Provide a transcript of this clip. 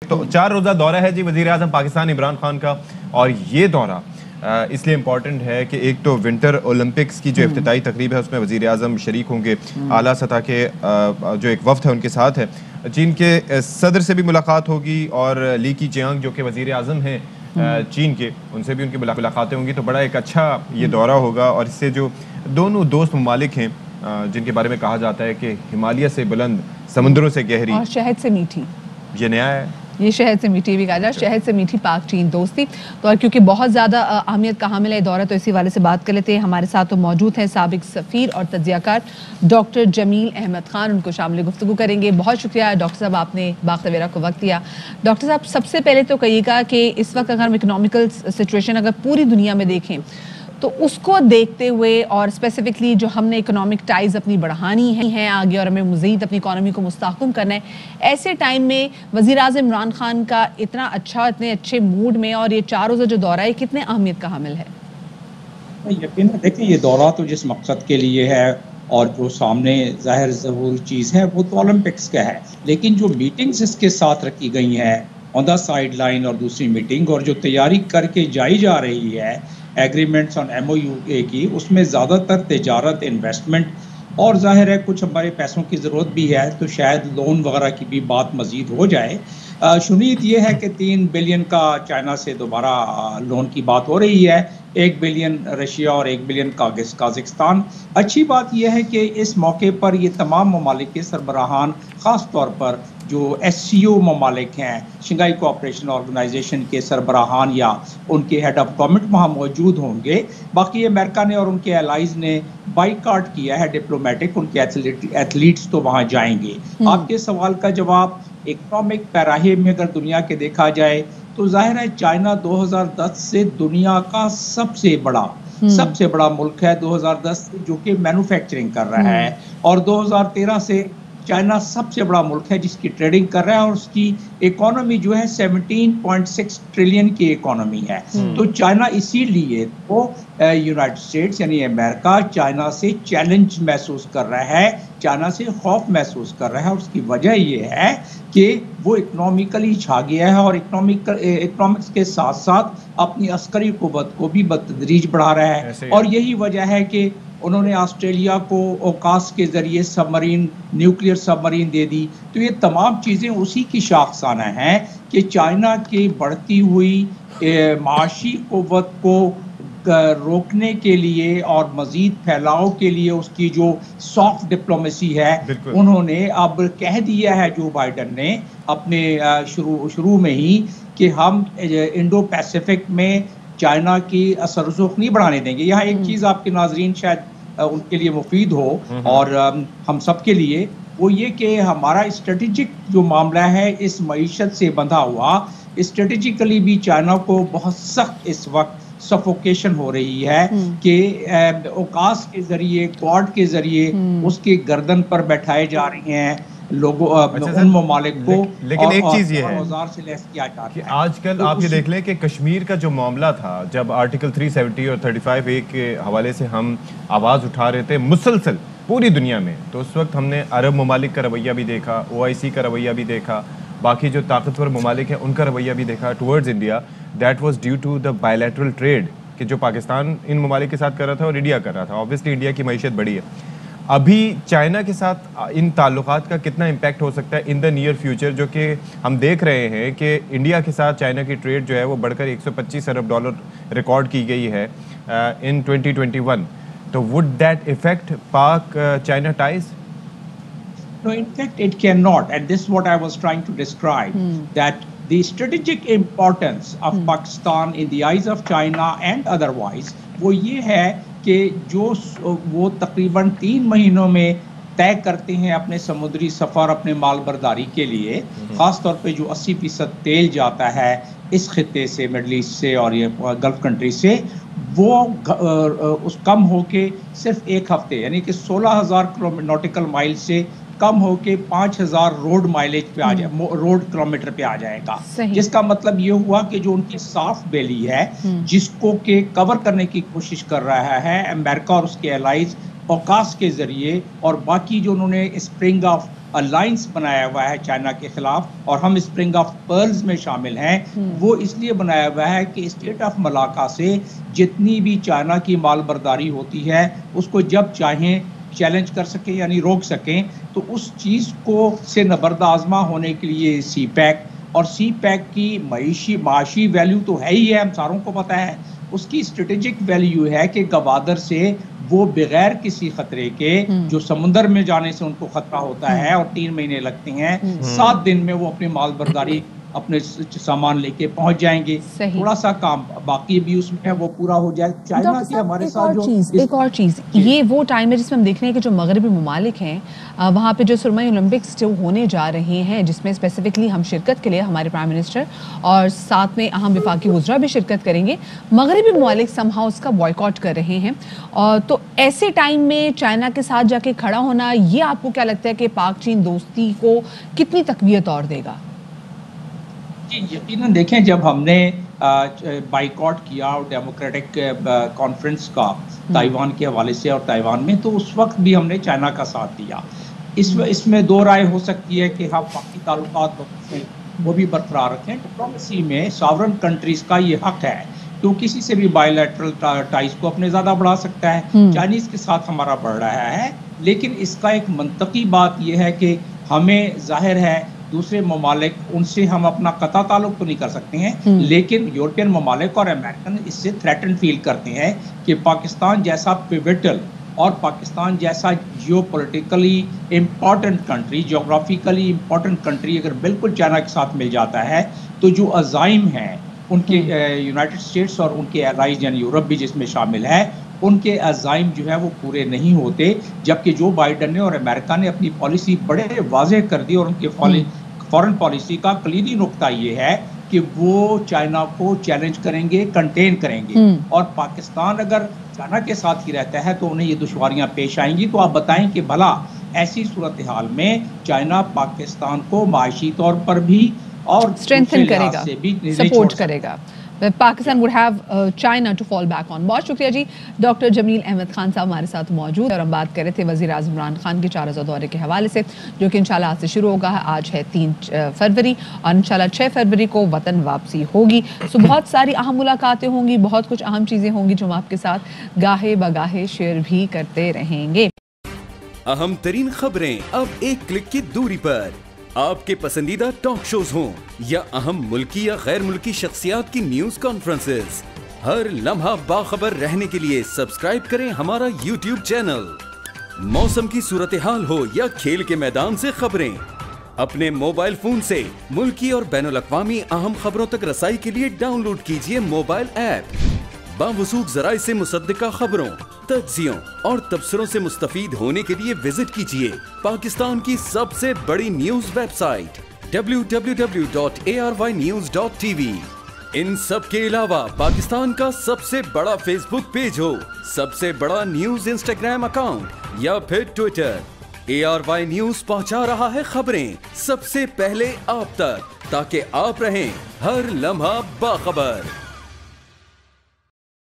तो 4 रोज़ा दौरा है जी वज़ीर आज़म पाकिस्तान इमरान खान का, और ये दौरा इसलिए इम्पॉर्टेंट है कि एक तो विंटर ओलंपिक्स की जो इफ्तिताई तकरीब है उसमें वज़ीर आज़म शरीक होंगे, आला सतह के जो एक वफ्द है उनके साथ है, चीन के सदर से भी मुलाकात होगी और ली कीचियांग जो कि वज़ीर आज़म हैं चीन के, उनसे भी उनकी मुलाकातें होंगी। तो बड़ा एक अच्छा ये दौरा होगा, और इससे जो दोनों दोस्त ममालिक हैं जिनके बारे में कहा जाता है कि हिमालय से बुलंद, समुद्रों से गहरी और शहद से मीठी, ये नया है, ये शहद से मीठी भी कहा जाए, शहद से मीठी पाक चीन दोस्ती। तो और क्योंकि बहुत ज़्यादा अहमियत का हामिल है दौरा, तो इसी वाले से बात कर लेते हैं। हमारे साथ तो मौजूद हैं साबिक सफ़ीर और तज्ज़ियाकार डॉक्टर जमील अहमद खान, उनको शामिल गुफ्तगू करेंगे। बहुत शुक्रिया डॉक्टर साहब, आपने बाख्तवेरा को वक्त दिया। डॉक्टर साहब, सबसे पहले तो कहिएगा कि इस वक्त अगर हम इकनॉमिकल सिचुएशन अगर पूरी दुनिया में देखें तो उसको देखते हुए और स्पेसिफिकली जो हमने इकोनॉमिक टाइज अपनी बढ़ानी है आगे और हमें मज़ीद अपनी इकॉनमी को मुस्तहकम करना है, ऐसे टाइम में वज़ीर आज़म इमरान खान का इतना अच्छा, इतने अच्छे मूड में और ये 4 रोज़ा जो दौरा है कितने अहमियत का हामिल है? यकीन देखिए, ये दौरा तो जिस मकसद के लिए है और जो सामने ज़ाहिर ज़रूरी चीज़ है वो तो ओलंपिक्स का है, लेकिन जो मीटिंग्स इसके साथ रखी गई हैं ऑन द साइड लाइन और दूसरी मीटिंग और जो तैयारी करके जाई जा रही है एग्रीमेंट्स ऑन MOU की, उसमें ज़्यादातर तिजारत, इन्वेस्टमेंट और ज़ाहिर है कुछ हमारे पैसों की ज़रूरत भी है, तो शायद लोन वगैरह की भी बात मज़ीद हो जाए। शुनीत ये है कि 3 बिलियन का चाइना से दोबारा लोन की बात हो रही है, 1 बिलियन रशिया और 1 बिलियन काज़ाकिस्तान। अच्छी बात यह है कि इस मौके पर ये तमाम ममालिक के सरबराहान, ख़ास तौर पर जो SCO ममालिक हैं, शंघाई कोऑपरेशन ऑर्गेनाइजेशन के सरबराहान या उनके हेड ऑफ गवर्नमेंट वहाँ मौजूद होंगे। बाकी अमेरिका ने और उनके एलाइज ने बाइकाट किया है डिप्लोमेटिक, उनके एथलीट्स तो वहाँ जाएंगे। आपके सवाल का जवाब, इकोनॉमिक पैराहे में अगर दुनिया के देखा जाए तो जाहिर है चाइना 2010 से दुनिया का सबसे बड़ा मुल्क है 2010 से, जो कि मैन्युफैक्चरिंग कर रहा है, और 2013 से चाइना सबसे बड़ा मुल्क है जिसकी ट्रेडिंग कर रहा है और उसकी इकोनॉमी जो है 17.6 ट्रिलियन की इकोनॉमी है। तो चाइना इसीलिए तो यूनाइटेड स्टेट्स यानी अमेरिका चाइना से चैलेंज महसूस कर रहा है, चाइना से खौफ महसूस कर रहा है, और उसकी वजह ये है कि वो इकोनॉमिकली छा गया है और इकोनॉमिक्स के साथ साथ अपनी अस्करी कुव्वत को भी बतदरीज बढ़ा रहा है। और यही वजह है कि उन्होंने ऑस्ट्रेलिया को ओकास के जरिए सबमरीन, न्यूक्लियर सबमरीन दे दी। तो ये तमाम चीज़ें उसी की शाखसाना हैं कि चाइना की बढ़ती हुई माशी कुव्वत को रोकने के लिए और मज़ीद फैलाव के लिए उसकी जो सॉफ्ट डिप्लोमेसी है, उन्होंने अब कह दिया है जो बाइडन ने अपने शुरू में ही कि हम इंडो पैसिफिक में चाइना की असर-रसूख नहीं बढ़ाने देंगे। यहाँ एक चीज़ आपके नाजरीन शायद उनके लिए मुफीद हो और हम सब के लिए, वो ये कि हमारा स्ट्रेटेजिक जो मामला है इस मईशत से बंधा हुआ, स्ट्रेटेजिकली भी चाइना को बहुत सख्त इस वक्त सफोकेशन हो रही है कि ओकास के जरिए, क्वाड के जरिए उसके गर्दन पर बैठाए जा रहे हैं लोगों, उन ममालिक को। लेकिन एक चीज ये है से लेस किया जाता कि है। आजकल आप ये देख लें कि कश्मीर का जो मामला था, जब आर्टिकल 370 और 35A के हवाले से हम आवाज़ उठा रहे थे मुसलसल पूरी दुनिया में, तो उस वक्त हमने अरब ममालिक का रवैया भी देखा, OIC का रवैया भी देखा, बाकी जो ताकतवर ममालिक हैं उनका रवैया भी देखा towards India. That was due to the bilateral trade कि जो पाकिस्तान इन ममालिक के साथ कर रहा था और इंडिया कर रहा था। ऑब्वियसली इंडिया की मईशत बड़ी है। अभी चाइना के साथ इन ताल्लुकात का कितना इम्पैक्ट हो सकता है इन द नियर फ्यूचर, जो कि हम देख रहे हैं कि इंडिया के साथ चाइना की ट्रेड जो है वो बढ़कर $125 अरब रिकॉर्ड की गई है इन 2021। तो वुड दैट इफेक्ट पाक China ties? No, in fact, it cannot, and this is what I was trying to describe, that the strategic importance of Pakistan in the eyes of China and otherwise, वो ये है कि जो वो तकरीबन 3 महीनों में तय करते हैं अपने समुद्री सफ़र अपने माल बर्दारी के लिए, ख़ास तौर पे जो 80% तेल जाता है इस खित्ते से, मिडल ईस्ट से और ये गल्फ कंट्री से, वो उस कम होके सिर्फ 1 हफ्ते यानी कि 16,000 नॉटिकल माइल से कम होके 5,000 रोड माइलेज पे आ जाए, रोड किलोमीटर पे आ जाएगा। जिसका मतलब ये हुआ कि जो उनकी सॉफ्ट बेली है जिसको के कवर करने की कोशिश कर रहा है अमेरिका और उसके एलाइज ओकास के जरिए, और बाकी जो उन्होंने स्प्रिंग ऑफ अलायंस बनाया हुआ है चाइना के खिलाफ और हम स्प्रिंग ऑफ पर्ल्स में शामिल हैं, वो इसलिए बनाया हुआ है कि स्टेट ऑफ मलाका से जितनी भी चाइना की माल बर्दारी होती है उसको जब चाहें चैलेंज कर सकें यानी रोक सकें। तो उस चीज़ को से नबरदाज़मा होने के लिए सी पैक, और सी पैक की माशी वैल्यू तो है ही है, हम सारों को पता है। उसकी स्ट्रेटेजिक वैल्यू है कि गवादर से वो बगैर किसी खतरे के, जो समुंदर में जाने से उनको खतरा होता है और 3 महीने लगते हैं, 7 दिन में वो अपनी माल बर्दारी अपने सामान लेके पहुंच जाएंगे। थोड़ा सा काम बाकी भी उसमें है, वो पूरा हो जाए। चाइना के हमारे साथ जो एक और चीज ये वो टाइम है जिसमें हम देख रहे हैं कि जो मगरबी ममालिक हैं वहाँ पे जो सुरमई ओलंपिक्स जो होने जा रहे हैं, जिसमें स्पेसिफिकली हम शिरकत के लिए हमारे प्राइम मिनिस्टर और साथ में अहम विफाकी वज़रा भी शिरकत करेंगे, मगरबी ममालिक समहाउ उसका बॉयकॉट कर रहे हैं। और तो ऐसे टाइम में चाइना के साथ जाके खड़ा होना, ये आपको क्या लगता है कि पाक चीन दोस्ती को कितनी तक़वियत और देगा? जी यकीनन देखें, जब हमने बाइकॉट किया और डेमोक्रेटिक कॉन्फ्रेंस का ताइवान के हवाले से और ताइवान में, तो उस वक्त भी हमने चाइना का साथ दिया। इसमें दो राय हो सकती है कि हम बाकी ताल्लुकात वो भी बरकरार रखें। डिप्लोमेसी में सॉवरेन कंट्रीज का ये हक है तो किसी से भी बायलैटरल टाइज को अपने ज़्यादा बढ़ा सकता है। चाइनीज़ के साथ हमारा बढ़ रहा है, लेकिन इसका एक मंतकी बात यह है कि हमें जाहिर है दूसरे ममालिक, उनसे हम अपना कता ताल्लुक तो नहीं कर सकते हैं, लेकिन यूरोपियन ममालिक और अमेरिकन इससे थ्रेटन फील करते हैं कि पाकिस्तान जैसा पिवटल और पाकिस्तान जैसा geopolitically important country, geographically important country अगर बिल्कुल चाइना के साथ मिल जाता है तो जो अज़ाइम हैं उनके यूनाइटेड स्टेट्स और उनके एलाइज यानी यूरोप भी जिसमें शामिल है, उनके अज़ाइम जो है वो पूरे नहीं होते। जबकि जो बाइडन ने और अमेरिका ने अपनी पॉलिसी बड़े वाज़ेह कर दी और उनके फॉरेन पॉलिसी का कलीदी नुक्ता ये है कि वो चाइना को चैलेंज करेंगे, कंटेन करेंगे, और पाकिस्तान अगर चाइना के साथ ही रहता है तो उन्हें ये दुश्वारियां पेश आएंगी। तो आप बताएं कि भला ऐसी सूरत हाल में चाइना पाकिस्तान को माशी तौर पर भी और स्ट्रेंथन करेगा, सपोर्ट करेगा। Pakistan would have China to fall back on. बहुत शुक्रिया जी। डॉक्टर जमील अहमद खान साहब हमारे साथ मौजूद और हम बात कर रहे थे वज़ीर आज़म इमरान खान के 4 रोज़ा दौरे के हवाले से, जो कि इंशाल्लाह आज से शुरू होगा। आज है 3 फरवरी और इंशाल्लाह 6 फरवरी को वतन वापसी होगी। सो बहुत सारी अहम मुलाकातें होंगी, बहुत कुछ अहम चीज़ें होंगी जो हम आपके साथ गाहे बगाहे शेयर भी करते रहेंगे। अहम तरीन खबरें अब एक क्लिक की दूरी पर, आपके पसंदीदा टॉक शोज हों या अहम मुल्की या गैर मुल्की शख्सियात की न्यूज कॉन्फ्रेंसेस, हर लम्हा बाखबर रहने के लिए सब्सक्राइब करें हमारा YouTube चैनल। मौसम की सूरत हाल हो या खेल के मैदान से खबरें, अपने मोबाइल फोन से मुल्की और बैनुल-अक़वामी अहम खबरों तक रसाई के लिए डाउनलोड कीजिए मोबाइल ऐप। बावसूख ज़राए से मुसद्दिका खबरों, तज्ज़ियों और तबसरों से मुस्तफ़ीद होने के लिए विजिट कीजिए पाकिस्तान की सबसे बड़ी न्यूज वेबसाइट www.arvnews.tv। इन सब के अलावा पाकिस्तान का सबसे बड़ा फेसबुक पेज हो, सबसे बड़ा न्यूज इंस्टाग्राम अकाउंट या फिर ट्विटर, ARY न्यूज पहुंचा रहा है खबरें सबसे पहले आप तक, ताकि आप रहें हर लम्हा बाखबर।